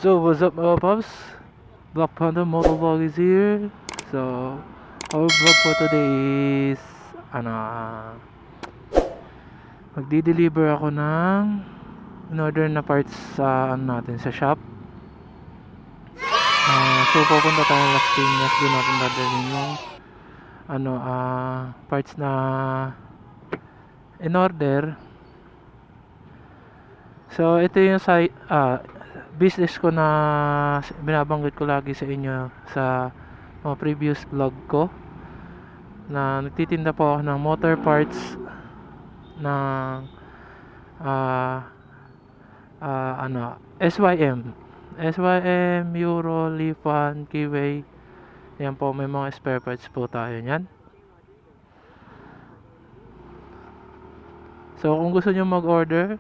So what's up mga paps? Black Panther Motovlog is here. So our vlog for today is magdi-deliver ako ng in-order na parts sa natin sa shop. So pupunta tayo ng Las Piñas, doon natin dadalhin yung parts na in-order. So ito yung business ko na binabanggit ko lagi sa inyo sa mga previous vlog ko, na nagtitinda po ako ng motor parts ng SYM, Euro, Lifan, Keyway. Yan po, may mga spare parts po tayo niyan. So kung gusto nyo mag-order,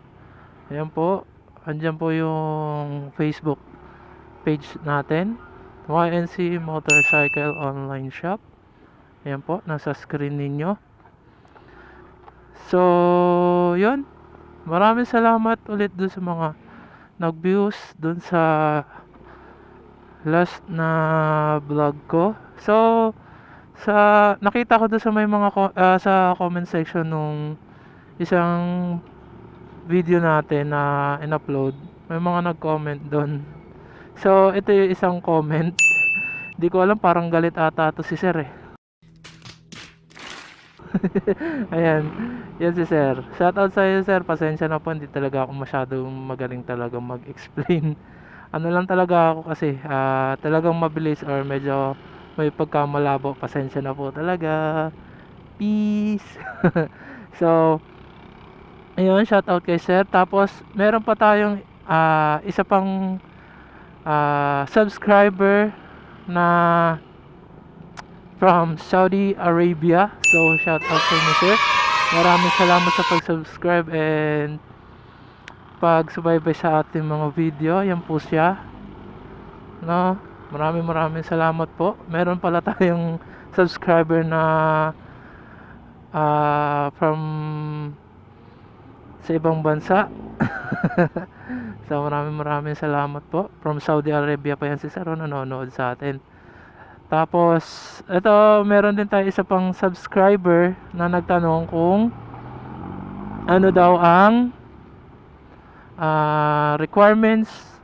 ayan po, andyan po yung Facebook page natin, YNC Motorcycle Online Shop. Ayan po, nasa screen ninyo. So yun, maraming salamat ulit dun sa mga nag-views dun sa last na vlog ko. So nakita ko dun sa may mga sa comment section nung isang video natin na in-upload, may mga nag-comment doon. So ito yung isang comment. Di ko alam, parang galit ata to si sir eh. Ayan, yan si sir. Shoutout sa iyo sir, pasensya na po, hindi talaga ako masyadong magaling talaga mag-explain. Ano lang talaga ako kasi talagang mabilis or medyo may pagkamalabo, pasensya na po talaga. Peace. So ayun, shoutout kay sir. Tapos meron pa tayong isa pang subscriber na from Saudi Arabia. So shout out sa inyo sir. Maraming salamat sa pag-subscribe and pag-subaybay sa ating mga video. Yan po siya. No? Maraming salamat po. Meron pala tayong subscriber na from sa ibang bansa. So maraming salamat po. From Saudi Arabia pa yan si sir, nanonood sa atin. Tapos ito, meron din tayo isa pang subscriber na nagtanong kung ano daw ang requirements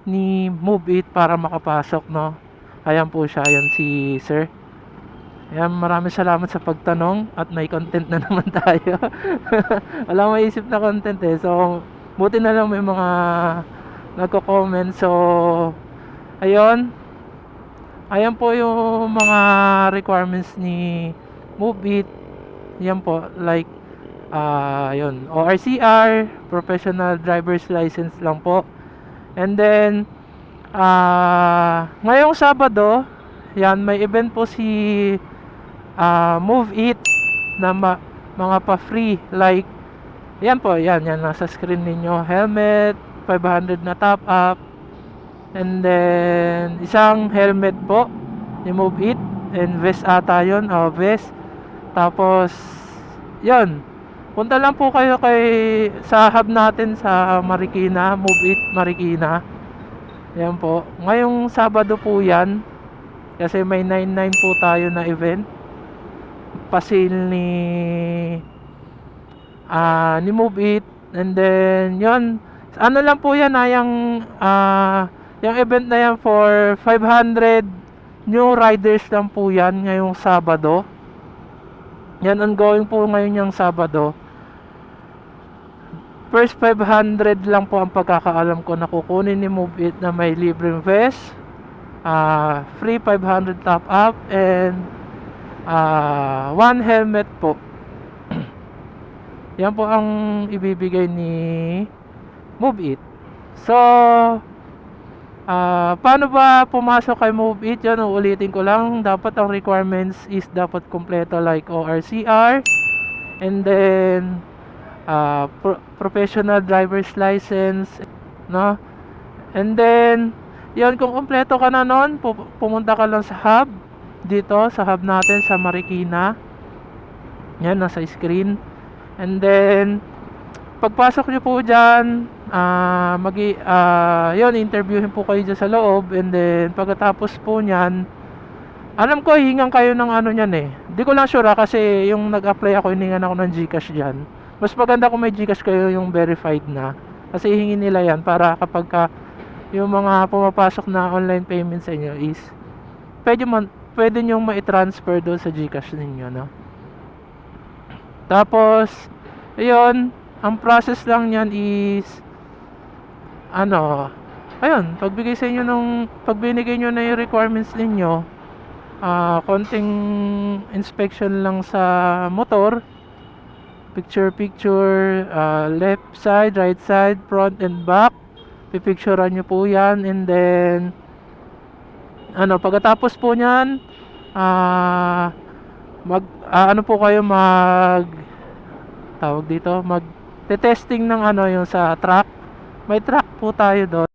ni Move It para makapasok, no? Ayan po siya, ayan si sir. Ayan, maraming salamat sa pagtanong at may content na naman tayo. Walang maisip na content eh. So buti na lang may mga nagko-comment. So ayun, ayan po yung mga requirements ni Move It. Yan po, like yun, ORCR, professional driver's license lang po. And then ngayong Sabado, yan, may event po si Move It na mga pa-free, like yan po, yan nasa screen ninyo. Helmet 500 na top up, and then isang helmet po ni Move It, and vest ata yun, vest. Tapos yun, punta lang po kayo sa hub natin sa Marikina, Move It Marikina. Yan po, ngayong Sabado po yan, kasi may 99 po tayo na event, pasil ni Move It. And then yun, ano lang po yan, yung event na yan for 500 new riders lang po yan ngayong Sabado. Yan, ongoing po ngayon yung Sabado. First 500 lang po ang pagkakaalam ko na kukunin ni Move It na may libreng vest, free 500 top up, and one helmet po. Yan po ang ibibigay ni Move It. So paano ba pumasok kay Move It? Yan, uulitin ko lang. Dapat ang requirements is dapat kompleto, like ORCR, and then professional driver's license, no? And then yun, kung kompleto ka na nun, pumunta ka lang sa hub, dito sa hub natin sa Marikina. Yan, nasa screen. And then pagpasok nyo po dyan, yun, interviewin po kayo dyan sa loob, and then pagkatapos po nyan, alam ko hingan kayo ng ano nyan eh. Di ko lang sure kasi yung nag-apply ako, hiningan ako ng GCash dyan. Mas maganda kung may GCash kayo yung verified na, kasi hihingin nila yan para kapag ka yung mga pumapasok na online payment sa inyo is pwede nyo ma-transfer doon sa GCash ninyo, no? Tapos ayun, ang process lang niyan is ano, ayun, pag binigay nyo na yung requirements ninyo, konting inspection lang sa motor, picture, left side, right side, front and back, pipicturean nyo po yan, and then pagkatapos po nyan, ano po kayo tawag dito, testing ng yung sa truck. May truck po tayo doon.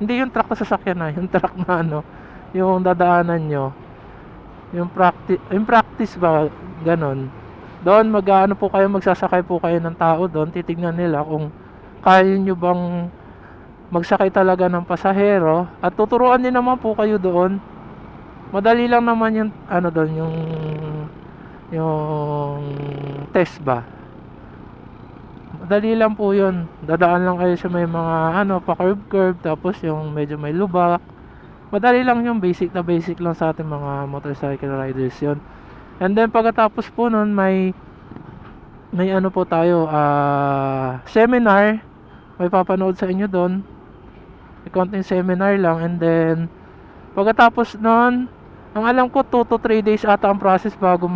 Hindi yung truck na sasakyan na, yung truck na yung dadaanan nyo, yung practice ba, ganon. Doon po kayo, magsasakay po kayo ng tao doon, titignan nila kung kaya nyo bang magsakay talaga ng pasahero, at tuturuan din naman po kayo doon. Madali lang naman yung doon, yung test ba. Madali lang po yun. Dadaan lang kayo sa may mga pa curve, tapos yung medyo may lubak. Madali lang yung basic lang sa ating mga motorcycle riders yun. And then pagkatapos po nun, may po tayo, seminar. May papanood sa inyo doon. May konting seminar lang, and then pagkatapos nun, ang alam ko 2 to 3 days ata ang process bago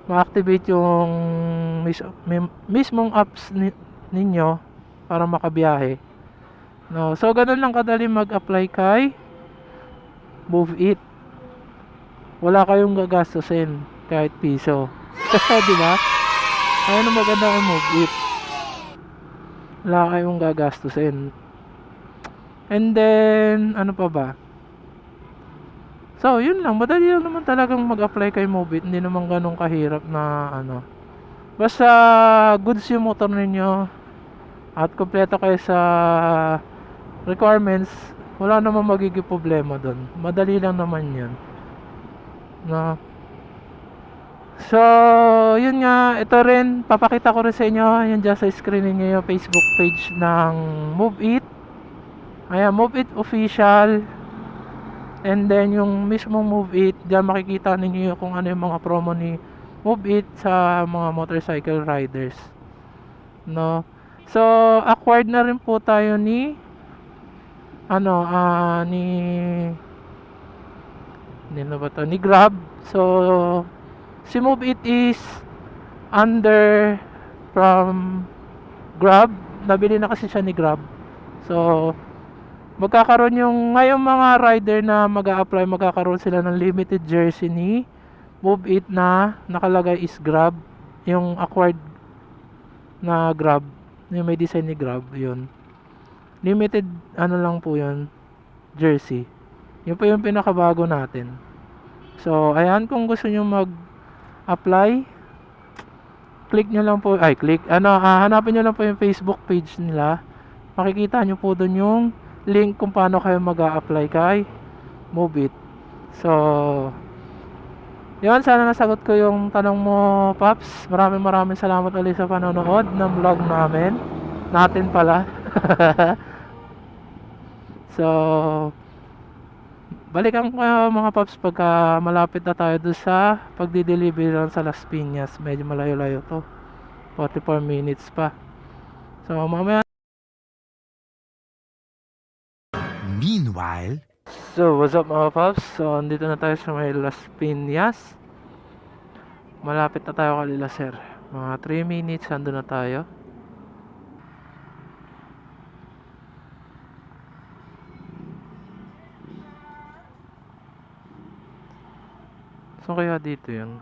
ma-activate yung mismong apps ninyo para makabiyahe. No, so ganun lang kadali mag-apply kay Move It. Wala kayong gagastusin kahit piso. Di ba? Ayun ang maganda kay Move It. Wala kayong gagastusin. And then ano pa ba? So, yun lang. Madali lang naman talagang mag-apply kay Move It. Hindi naman ganun kahirap na Basta goods yung motor ninyo at kompleto kayo sa requirements, wala naman magiging problema doon. Madali lang naman yun. No? So, yun nga. Ito rin, papakita ko rin sa inyo. Yan dyan sa screen ninyo yung Facebook page ng Move It. Ayan, Move It Official. And then yung mismong Move It, diyan makikita ninyo kung ano yung mga promo ni Move It sa mga motorcycle riders. No. So, acquired na rin po tayo ni ni Grab. So, si Move It is under from Grab. Nabili na kasi siya ni Grab. So, magkakaroon yung ngayong mga rider na mag-a-apply, magkakaroon sila ng limited jersey ni Move It na nakalagay is Grab, yung acquired na Grab, yung may design ni Grab, yun limited lang po yun, jersey. Yun po yung pinakabago natin. So ayan, kung gusto nyo mag-apply, click nyo lang po, hanapin nyo lang po yung Facebook page nila. Makikita nyo po doon yung link kung paano kayo mag-a-apply kay Move It. So, yun, sana nasagot ko yung tanong mo, Paps. Maraming salamat ulit sa panonood ng vlog natin pala. So, balikan ko mga Paps pagka malapit na tayo doon sa pagdi-deliver lang sa Las Piñas. Medyo malayo-layo to, 44 minutes pa. So, mamaya. Meanwhile, So, what's up mga Paps? So, andito na tayo sa may Las Piñas. Malapit na tayo kalila, sir. Mga 3 minutes, ando na tayo. So, kaya dito yun?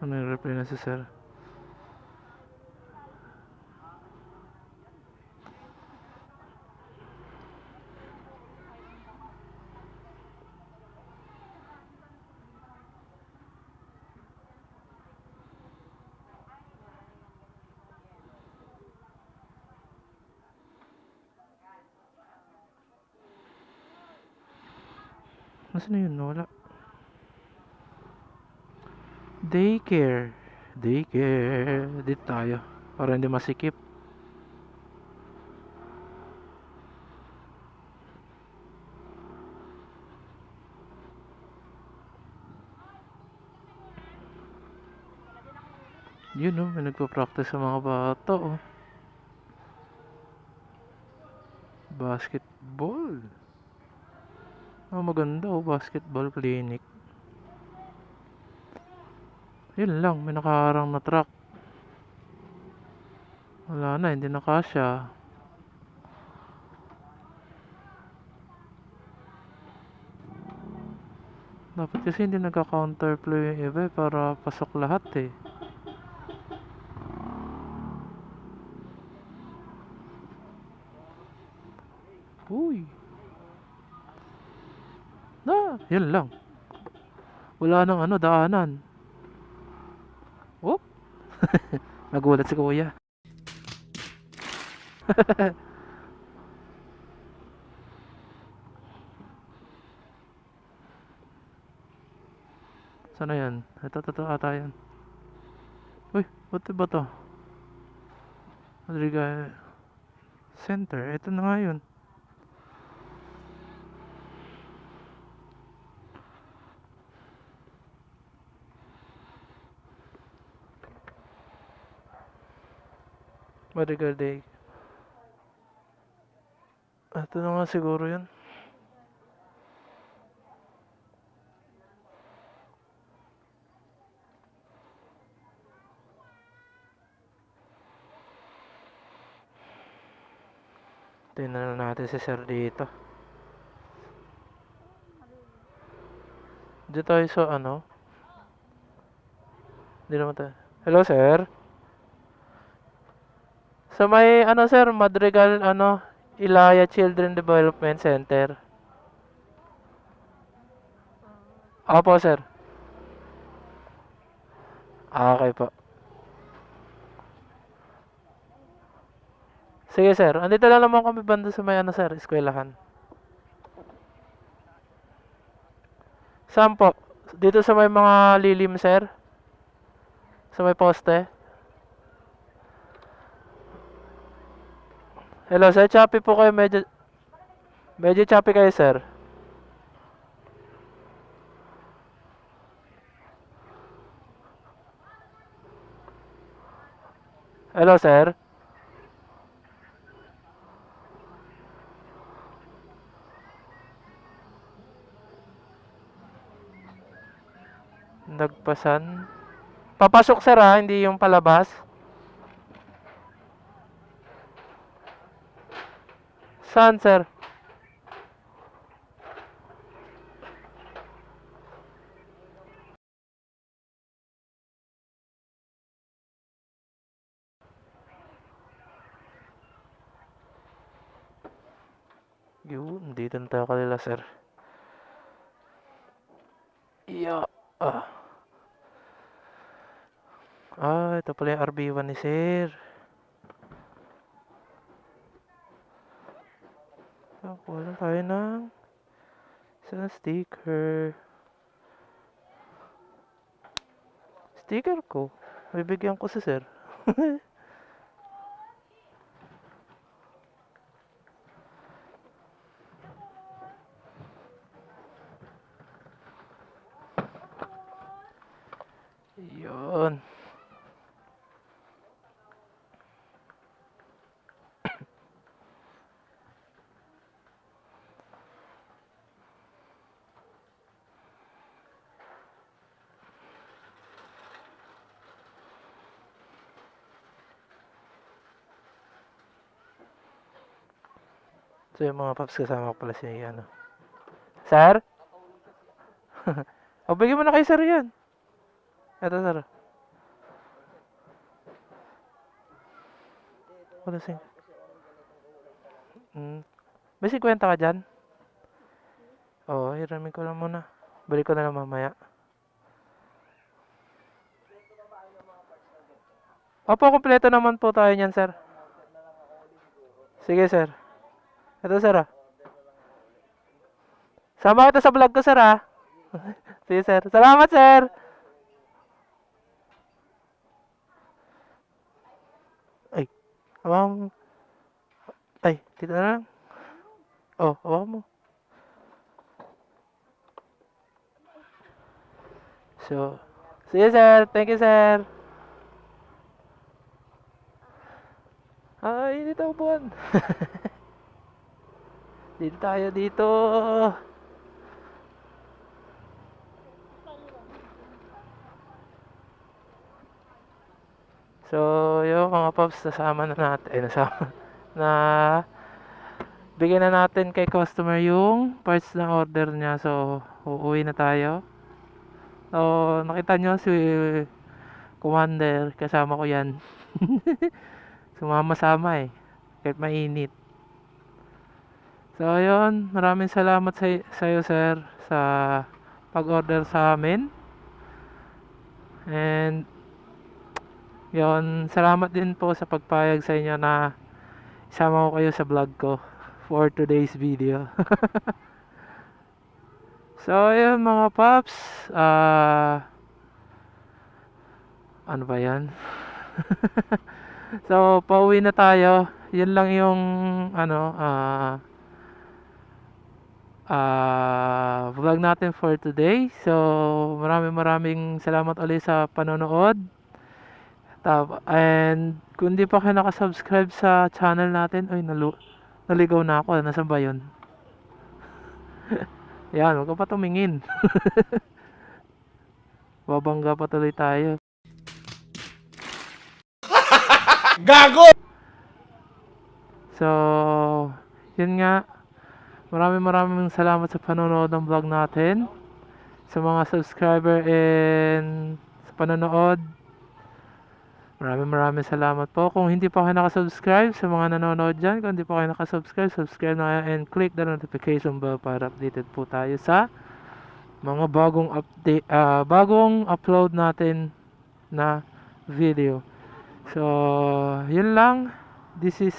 Ano yung reply na si sir? Nasaan na yun? Wala. Daycare. Dito tayo. Para hindi masikip. Yun oh, may nagpa-practice sa mga bata oh. Basketball. Maganda oh, basketball clinic. Yun lang, may nakaharang na truck. Wala na, hindi na kasya. Dapat kasi hindi nagka-counterflow yung iba para pasok lahat eh. Uy. Yun lang. Wala nang daanan. Oh. Nagulat si kuya. Sana yan? Ito ata yan. Uy, ba't ba to? Madrigal Center. Ito na nga yun. Madrigal Day. Ito na nga siguro yun. Tingnan na natin si sir dito. Dito tayo sa Hindi naman tayo. Hello sir. Sa may sir, Madrigal Ilaya Children Development Center. Opo sir. Okay po. Sige sir. Andito lang naman kami banda sa may sir, eskwelahan. Saan po? Dito sa may mga lilim sir? Sa may poste? Hello sir, choppy po kayo, medyo choppy kayo sir. Hello sir. Nagpasan. Papasok sir ha, hindi yung palabas. Saan sir? Yun, dito na tayo kalila, sir. Yeah. Ito pala yung RB1 ni sir. Kuha lang tayo ng sa sticker. Sticker ko. Bibigyan ko sa sir. Yun. So yung mga paps kasama ko pala si ano. Sir? O bigyan mo na kay sir yan. Ito sir. Wala sing. May 50 ka dyan? Oo, hiramin ko lang muna. Balik ko na lang mamaya. Opo, kompleto naman po tayo niyan, sir. Sige, sir. Ito, sir, ah. Sama kita sa vlog ko, sir, ah. Sige, sir. Salamat, sir. Ay, hawakan mo. Ay, dito na lang. Oh, hawakan mo. So, sige, sir. Thank you, sir. Ay, dito upuan. Dito tayo dito. So, yung mga pops, nasama na natin. Nasama na bigyan na natin kay customer yung parts na order niya. So, uuwi na tayo. So, nakita nyo si Commander. Kasama ko yan. Sumama-sama eh. Kahit mainit. So, ayun. Maraming salamat sa iyo, sir, sa pag-order sa amin. And, yun. Salamat din po sa pagpayag sa inyo na isama ko kayo sa vlog ko for today's video. So, ayun mga paps. Ano ba yan? So, pauwi na tayo. Yan lang yung ano, vlog natin for today. So, maraming salamat ulit sa panonood. And kung di pa kayo nakasubscribe sa channel natin, ay naligaw na ako. Nasaan ba yun? Yan, huwag ka pa tumingin. Babangga pa tuloy tayo. Gago! So, yun nga. Maraming salamat sa panonood ng vlog natin. Sa mga subscriber and sa panonood. Maraming salamat po. Kung hindi pa kayo nakasubscribe sa mga nanonood dyan, kung hindi pa kayo nakasubscribe, subscribe na kayo and click the notification bell para updated po tayo sa mga bagong upload natin na video. So, yun lang. This is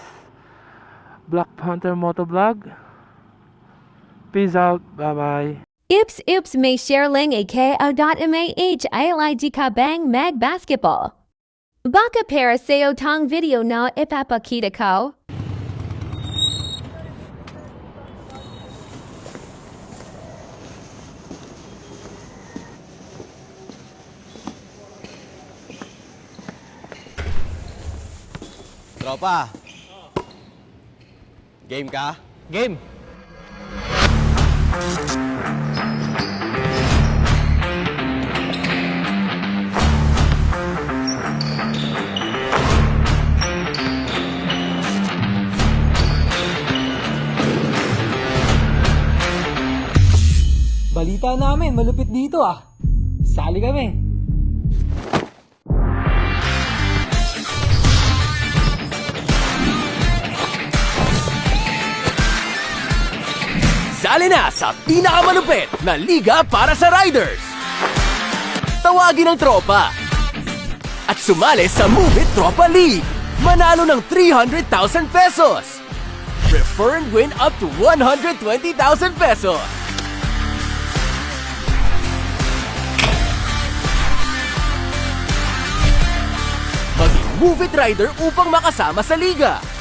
Black Panther Motovlog. Peace out. Bye-bye. Ips may shareling a ko.mah ilid ka bang mag basketball. Baka para sa'yo tang video na ipapakita ko. Tropa. Game ka? Game. Balita namin, malupit dito ah. Sali kami. Sali na sa pinakamalupit na liga para sa riders. Tawagin ang tropa at sumali sa Move It Tropa League. Manalo ng 300,000 pesos. Refer and win up to 120,000 pesos. Maging Move It Rider upang makasama sa liga.